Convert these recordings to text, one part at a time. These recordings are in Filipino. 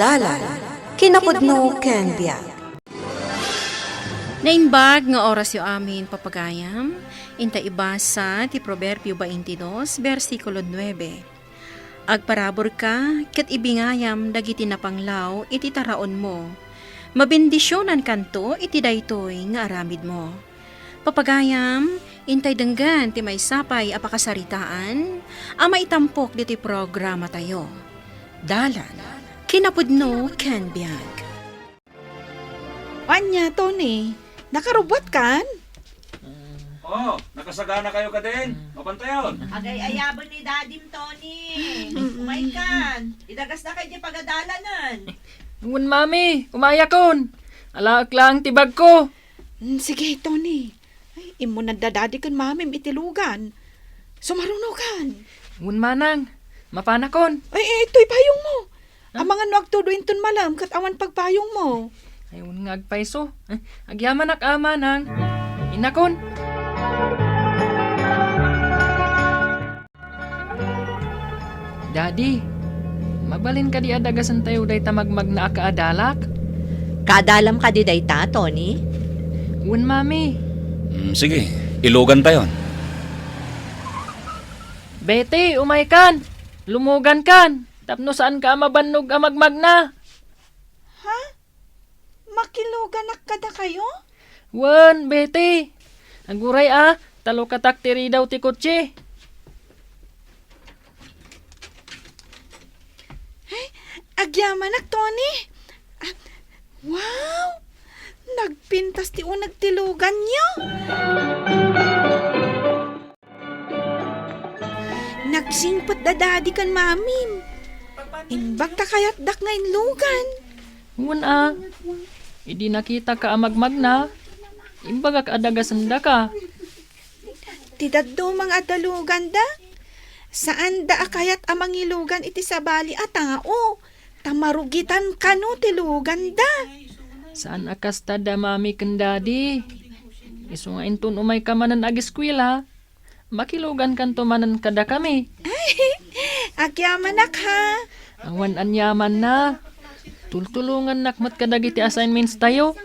Dalan, kinapudno ken biag. Nainbag nga oras yo amin papagayam, inta ibasa ti Proverbio 22, versikulo 9. Agparabor ka, ket ibingayam dagiti napanglaw iti taraon mo. Mabendisyonan kanto iti daytoy nga aramid mo. Papagayam, intay denggan ti may sapay apakasaritaan, ama itampok diti programa tayo. Dalan, kinapudno ken biag. Anya, Tony, nakarubot kan? Nakasagana kayo ka din. Mapantayon. Agay ayabon ni Dadim Tony. Umay kan. Idagas na kayo pagadalanan. Ngun mami, umaya kon. Alaak lang tibag ko. Sige, Tony. Ay, imo nadadadi kan mami itilugan. Sumarunugan. Ngun manang, mapana kon. Ay, ito'y payong mo. Ang mga nagtuduin ton malam kat awan pagpayong mo. Ayun nga agpaiso. Agyaman ak ama nang. Inakon. Daddy, mabalin ka di adagasan tayo day tamagmag na akaadalak? Kadalam ka di dayta, Tony? Ngun mami. Sige, ilugan tayon. Bete, umay kan. Lumugan kan. Tapno saan ka mabannog amagmag na? Ha? Makilugan kada kayo? Wan, bete. Aguray talo katak tiri daw ti kotse. Agyamanak, Tony. Wow! Nagpintas ti unag tilugan niyo. Nagsingpot dadadi kan mamim. Inbag ta kayat dak ngayon lugan. Ngun idi nakita ka amagmag na. Imbagak adagasanda ka. Tidaddo mga adalugan da. Saan da akayat amang ilugan iti sabali a tao. Tamarugitan kanu tilugan da. Saan akas tada mami kendadi? Iso nga intun umay ka manan agiskwila. Makilugan kanto manan kada kami. Agyamanak ha. Awan anyaman na. Tultulungan nakmat kadagiti assignments tayo.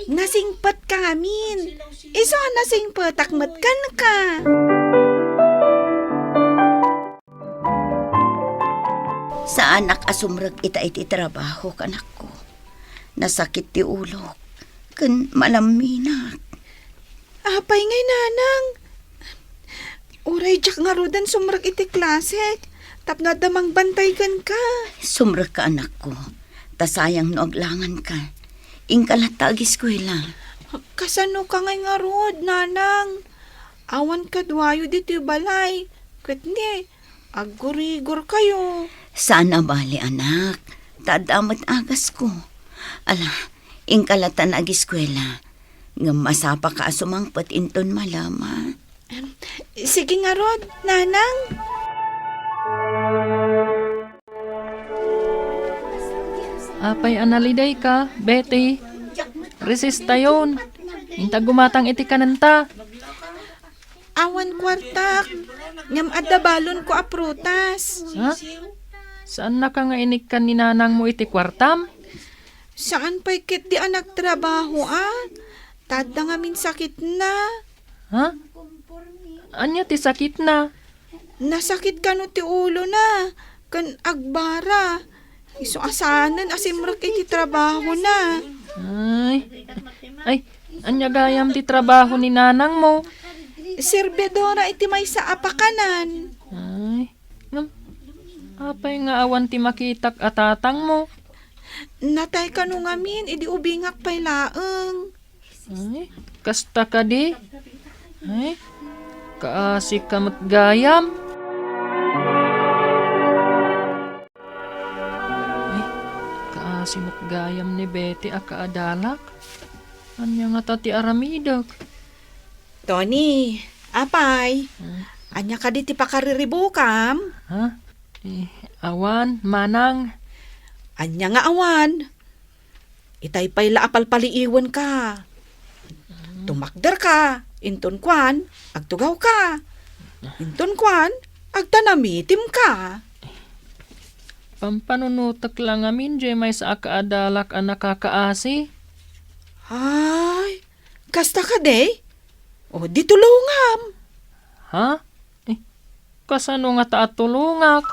Nasingpat kamin. Iso nasingpat akmat kan ka. Sa anak asumrag iti trabaho kanak ko. Nasakit ti ulo. Kan malaminak. Apay ngay nanang. Uray jak nga rodan sumrag iti klase. Tapno damang bantay kan ka. Sumrag ka anak ko. Tasayang no aglangan ka. Ingkalatag eskwela. Kasano ka ngay nga rod, nanang? Awan ka duwayo dito balay. Katni, agurigor kayo. Sana bali anak. Tadamat agas ko. Ala, ingkalatan ag eskwela. Nga masapa ka sumangpat inton malama. Sige nga rod, nanang. Apay analiday ka, Betty. Resist tayon. Inta gumatang iti kananta. Awan kwartak. Ngam adabalon ko aprutas. Ha? Saan na ka nga inikkan ni nanang mo iti kwartam? Saan pa'y kit di anak trabaho Tada nga min sakit na. Ha? Anya ti sakit na? Nasakit ka no ti ulo na. Kan agbara. Iso asanan asimrak iti trabaho na. Ay, anya gayam ti trabaho ni nanang mo. Serbedora iti may sa apakanan. Ay, apay nga awan ti makitak atatang mo. Natay ka no ngamin, idi ubingak pa'y laeng. Ay, kasta ka di. Ay, kaasik kamot gayam. Ay, kaasimot gayam ni Betty akaadalak. Anya nga tati aramidag. Tony, apay. Anya ka di ti pakariribukam. Ha? Awan, manang. Anya nga awan. Itay pa'y laapal paliiwan ka. Tumakder ka. Inton kwan, agtugaw ka. Inton kwan, agtanamitim ka. Pampanunutak lang amin, jay may sa akaadalak ang nakakaasi. Ay, kasta ka day? O, di tulungam. Ha? Kasano nga taat tulungak?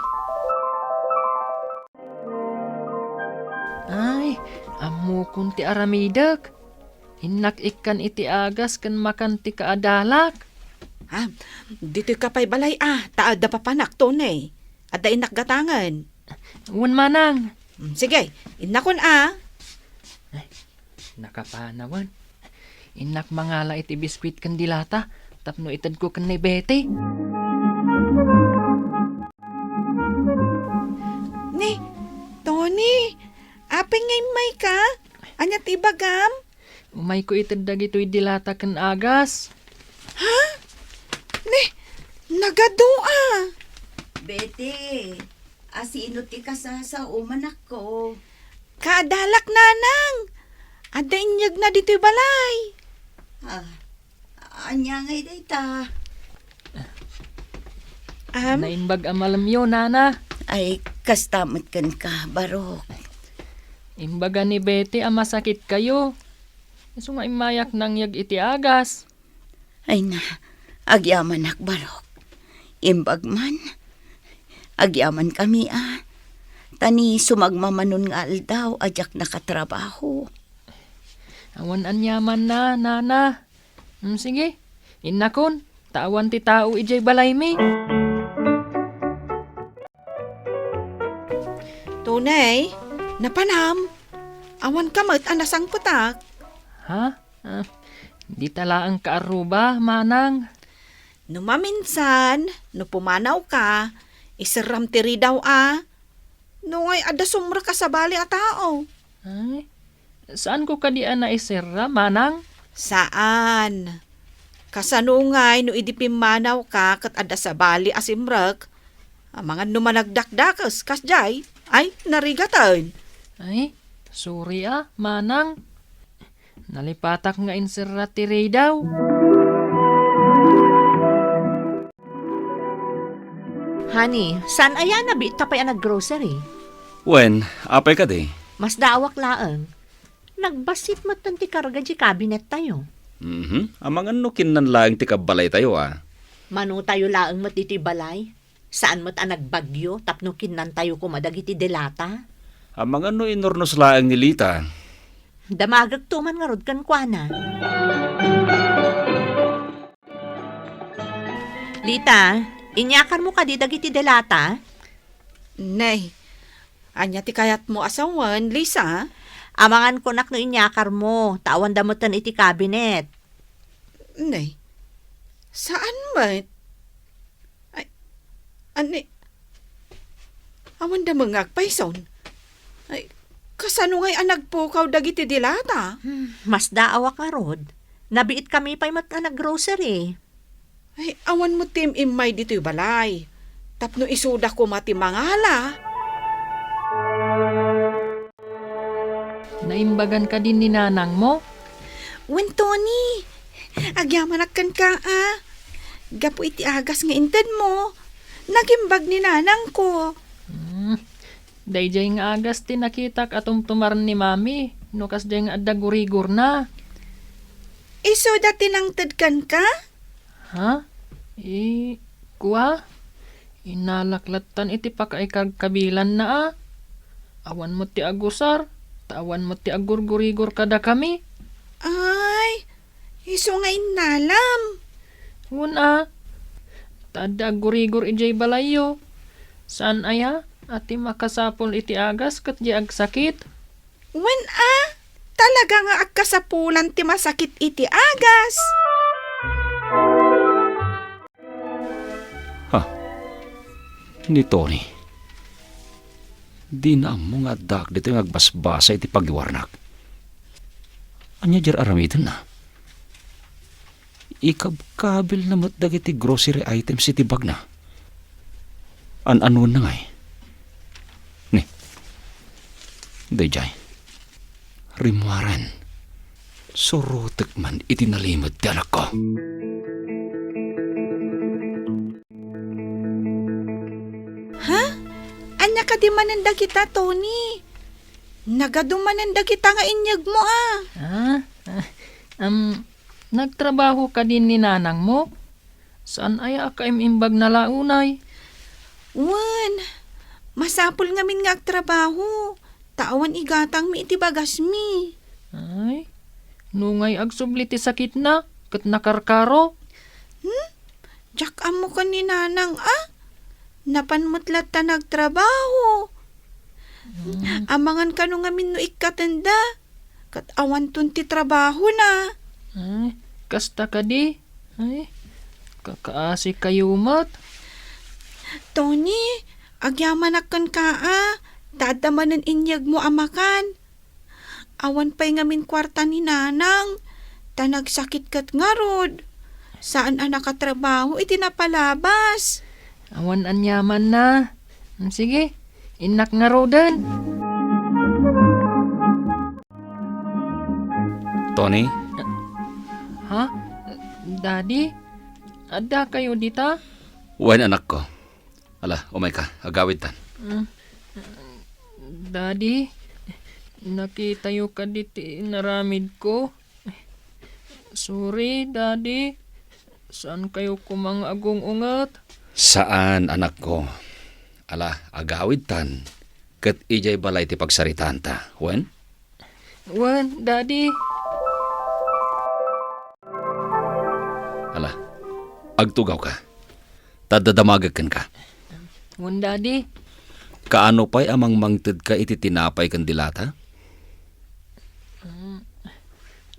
Ay, amo kunti aramidak. Inak ikan iti agas kan makan ti kaadalak. Ha, dito ka pa'y balay taad da papanak to ne. At da inak gatangan. Wan manang. Sige, inakon Nakapanawan. Inak mangala iti biskwit kan dilata. Tapno itad ko kan ni Betty. Ni, Tony, apeng ngay may ka? Anyat ibagam? Umay ko itad dagito'y dilata kan agas. Ni, nagadua. Bete, asino ti kasasa umanak ko. Kaadalak nanang. Ada inyag na dito'y balay. Anya ngay dayta. Nainbag amalam yun, nana. Ay, kastamot kan ka, Barok. Imbaga ni Betty ang masakit kayo. Iso nga imayak nang yag iti agas. Ay na, agyaman ak, Barok. Imbag man. Agyaman kami Tani sumagmamanon nga aldaw, ajak nakatrabaho. Awan anyaman na, nana. Sige, inakon. Tawan ti tao ijay balay mi. Tunay, napanam. Awan ka mat anasang putak. Ha? Di tala ang kaaruba, manang. Numaminsan, no pumanaw ka, isiram tiri daw Nungay ada sumra ka sa bali a tao. Ay, saan ko kadian na isira, manang? Saan? Kasanungay no idipimanaw ka kat ada sa bali asimrek. Ang mga numanagdakdakas kasjay ay narigatan. Ay, sorry manang. Nalipatak nga insira tiri daw. Honey, saan aya na bita pa yan nag-grocery? Wen, apay ka di. Mas daawak laang. Nagbasit mo ti karga di cabinet tayo. Amang ano kinanlaang ti kabalay tayo Manu tayo laang matiti balay. Saan mo't nagbagyo tapno kinan tayo kumadagiti delata. Amang ano inornos laang ni Lita. Damagag tuman nga rod kan kuana. Lita, inyakan mo ka di dagiti delata? Nay, anya ti kayat mo asawan, Lisa? Amangan ko nak no inyakar mo. Tawan damutan iti cabinet. Nay, saan ba? Ay, ani, awan da mga agpayson. Ay, kasano ngay nagpukaw dagiti dilata? Mas daawak nga rod. Nabiit kami pa'y mat nga nag-grocery. Ay, awan mo tim imay dito'y balay. Tapno isuda ko mati mangala. Naimbagan ka din ni nanang mo? Wen, Tony, agyamanak ka Gapo iti agas nga inted mo. Nagimbag ni nanang ko. Dayjay nga agas ti nakitak atom tumaran ni mami. Nukas day nga adda gurigur na. Iso dati nang tedkan ka? Ha? Kuha? Inalaklatan iti pakaikag kabilan na Awan mo ti agusar. Tawan mo ti agurgurigor kada kami. Ay, iso nga inalam. Una, tada agurigor ijay balayo. Saan aya? Ati makasapol iti agas kat di agsakit. Wen talaga nga agkasapulan ti masakit iti agas. Ni Tony. Di na mo nga dak dito yung agbasbasa iti pagwarnak. Anya jar aramidan na. Ikabkabil na matdag iti grocery items iti bag na. An-anuan na nga Ni. Dayjay. Rimuaran. Surutek man iti nalimod ti anak ko. Anya ka di mananda kita, Tony. Nagadumananda kita nga inyag mo Nagtrabaho ka din ni nanang mo? Saan ay ka imimbag na launay? Wan, masapul ngamin nga trabaho. Tawan igatang mi iti bagas mi. Ay, nungay agsubli ti sakit na, kat nakarkaro. Jack amo ka ni nanang napanmutlat ta nagtrabaho. Amangan ka nung ngamin no ikatanda. Kat awan tun ti trabaho na. Ay, kasta ka di. Ay, kakaasi kayo mat. Tony, agyaman akan ka Dadamanan inyag mo amakan. Awan pa'y ngamin kwarta ni nanang. Tanagsakit kat ngarod. Saan nakatrabaho iti napalabas? Awan anyaman na. Sige, inak nga rodan. Tony, Ha? Daddy? Ada kayo dita? wen anak ko. Ala, umay ka, agawid tan. Daddy? Nakitayo ka diti naramid ko. Sorry, Daddy. Saan kayo kumang agong ungat? Saan, anak ko? Ala, agawid tan. Kat ijay balay ti pagsaritaan ta. Wen? Wan, Daddy. Ala, agtugaw ka. Tadadamagakan ka. Wan, Daddy. Kaano pa'y amang mangted ka iti tinapay kan dilata?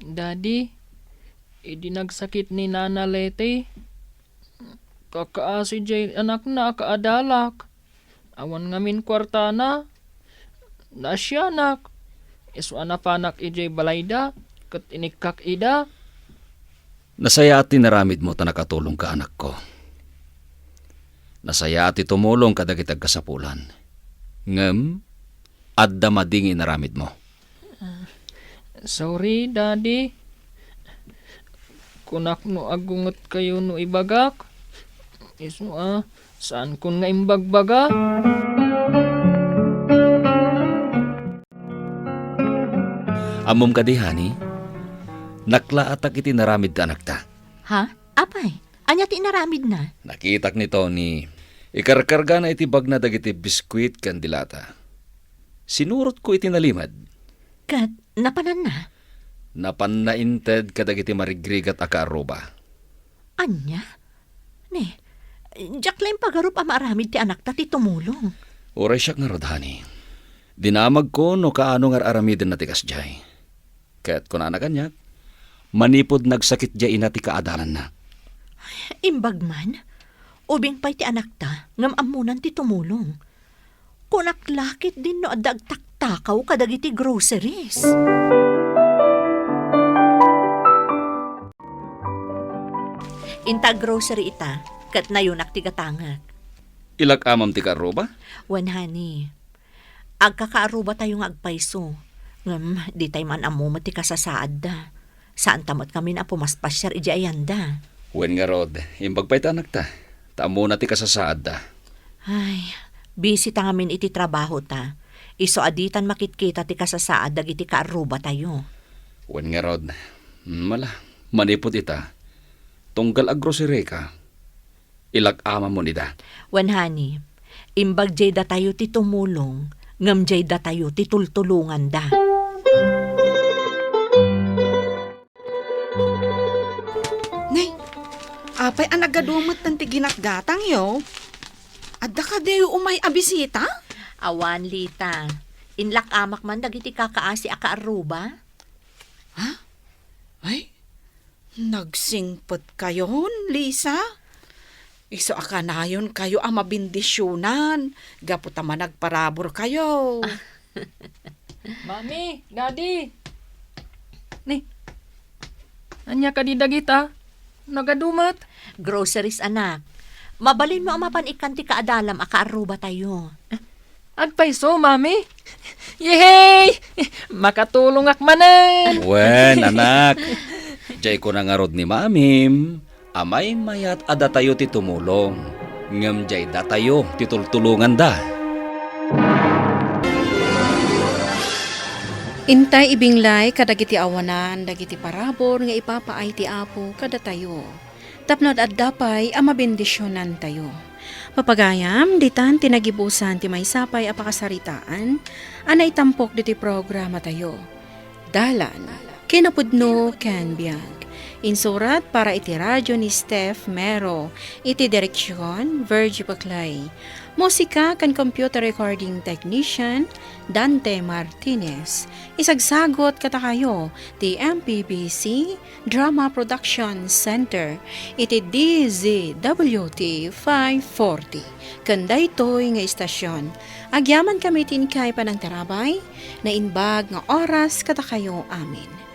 Daddy, idinagsakit ni Nana Lete. Kakaasi jay anak na kaadalak. Awan ngamin kwarta na. Nasyanak. Isu anapanak ijay balayda. Kat inikak ida. Nasaya at tinaramid mo ta nakatulong ka, anak ko. Nasaya at tumulong ka dagitag kasapulan. Ngem, adda mading inaramid mo. Sorry, Daddy. Kunak no agungot kayo no ibagak. Isu saan kun nga imbagbaga? Amom ka di, honey. Nakla atak iti naramid ta anak ta. Ha? Apay, anya ti naramid na. Nakitak ni Tony. Ikarkarga na iti bag na dagiti biskwit kan dilata. Sinurot ko iti nalimad. Kat, napanan na. Napannainted kadagiti marigrigat akaaroba. Anya? Ne, Jack lang pagarup amaramid ti anak ta ti tumulong. Oray siyak nga rod, honey. Dinamag ko no kaano nga aramidin na tikas jay. Kaya't ko na kanyak, manipod nagsakit jay ina ti kaadalan na. Imbag man, ubing pa'y ti anak ta, ngam amunan ti tumulong. Kunaklakit din no adagtaktakaw kadagiti groceries. Inta grocery ita, kat na yun aktigatangak. Ilag amam ti kaaroba? Wan honey, agkakaaruba tayo nga agpaiso. Ngam, di tayo man amo mati kasasaad da. Saan tamot kami na pumaspasyar iji ayanda. Wen nga rod, imbag pa'y anak ta. Tamo na ti kasasaad da. Ay, busy ta ngamin iti trabaho ta. Iso aditan makitkita ti kasasaad dagiti kaaruba tayo. Wen nga rod, mala, manipod ita. Tunggal agrosere ka. Ilag ama mo nida. Wan honey, imbag jay da tayo ti tumulong, ngam jay da tayo ti tultulungan da. Nay, apay anagadumot ng tiginatgatang yo. Adda ka deyo umay abisita? Awan lita, inlak amak man dagiti kakaasi akaaruba. Ay, nagsingpot kayon, Lisa. Iso akanayon kayo ang mabindisyonan. Gaputa man nagparabor kayo. Mami, Daddy. Ni, anya ka di dagita? Nagadumat? Groceries anak. Mabalin mo amapan ikanti kaadalam akaaruba tayo. Agpaiso, Mami. Yehey! Makatulong akmanan. Wen, anak. Jay ko na nga rod ni mamim. Amay mayat ada tayo ti tumulong. Ngem jay da tayo titultulungan da. Intay ibinglay kadagiti awanan, dagiti parabor nga ipapaay ti Apo kada tayo. Tapnod at dapay ang mabendisyonan tayo. Papagayam, ditan tinagibusan ti may sapay a pakasaritaan, anay tampok diti programa tayo. Dalan, kinapudno ken biag. Insurat para iti radyo ni Steph Mero, iti direksyon Virgie Baclay. Musika kan computer recording technician Dante Martinez. Isagsagot katakayo ti MPBC Drama Production Center iti DZWT 540. Kanday toy nga istasyon. Agyaman kami tinkay panang tarabay na inbag nga oras katakayo amin.